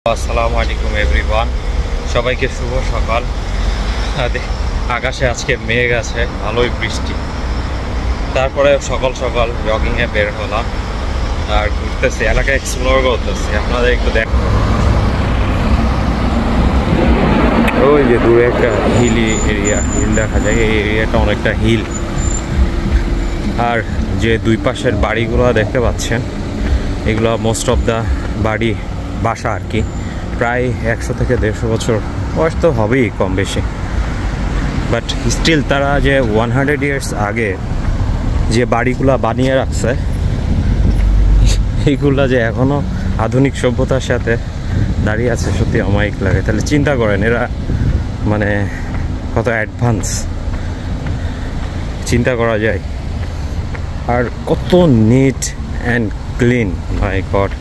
আসসালামু আলাইকুম এভরিওয়ান, সবাইকে শুভ সকাল। আকাশে আজকে মেঘ আছে, ভালোই বৃষ্টি। তারপরে সকাল সকাল জগিংয়ে বের হলাম আর ঘুরতেছি, এলাকা এক্সপ্লোর করতেছি। আপনাদের একটু দেখ, ওই যে দূরে একটা হিল দেখা যায়। এই এরিয়াটা অনেকটা হিল। আর যে দুই পাশের বাড়িগুলো দেখতে পাচ্ছেন, এগুলো মোস্ট অফ দ্য বাসা আর কি। প্রায় 100 থেকে 150 বছর বয়স তো হবেই কম বেশি, বাট স্টিল তারা যে 100 ইয়ার্স আগে যে বাড়িগুলা বানিয়ে রাখছে, এইগুলা যে এখনও আধুনিক সভ্যতার সাথে দাঁড়িয়ে আছে, সত্যি অমায়িক লাগে। তাহলে চিন্তা করেন এরা মানে কত অ্যাডভান্স, চিন্তা করা যায়। আর কত neat and clean, my god,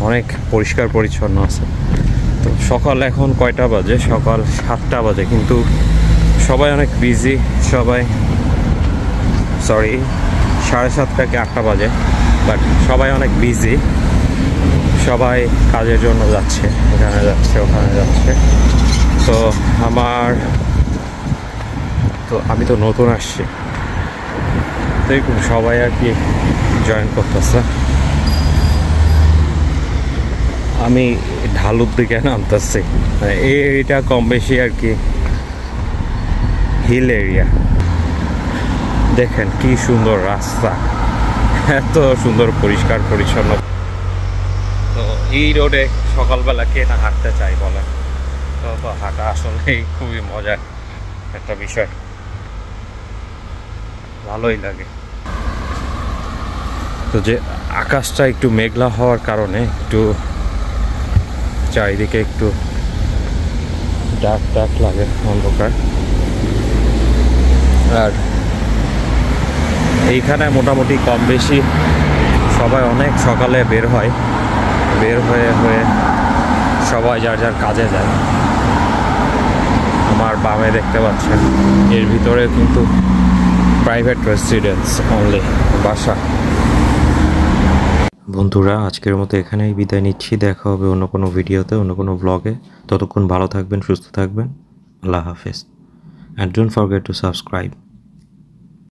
অনেক পরিষ্কার পরিচ্ছন্ন আছে। তো সকাল এখন কয়টা বাজে? সকাল 7টা বাজে, কিন্তু সবাই অনেক বিজি। সবাই 7:30 থেকে 8টা বাজে, বাট সবাই অনেক বিজি। সবাই কাজের জন্য যাচ্ছে, এখানে যাচ্ছে ওখানে যাচ্ছে। তো আমি তো নতুন আসছি, তো সবাই আর কি জয়েন করতেছে। আমি ঢালুর দিকে নামতেছি। এইটা কম বেশি আর কি হিল এরিয়া। দেখেন কি সুন্দর রাস্তা, এত সুন্দর পরিষ্কার পরিচ্ছন্ন। তো এই রোডে সকালবেলা কে না হাঁটতে চাই বলেন? তো হাঁটা আসলেই খুবই মজার একটা বিষয়, ভালোই লাগে। তো যে আকাশটা একটু মেঘলা হওয়ার কারণে একটু চারিদিকে একটু ডার্ক লাগে, অন্ধকার। আর এইখানে মোটামুটি কম বেশি সবাই অনেক সকালে বের হয়ে সবাই যার যার কাজে যায়। আমার বামে দেখতে পাচ্ছেন, এর ভিতরে কিন্তু প্রাইভেট রেসিডেন্স অনলি, বাসা। বন্ধুরা, আজকের মতো এখানেই বিদায় নিচ্ছি। দেখা হবে অন্য কোনো ভিডিওতে, অন্য কোনো ব্লগে। ততক্ষণ ভালো থাকবেন, সুস্থ থাকবেন। আল্লাহ হাফেজ, and don't forget to subscribe.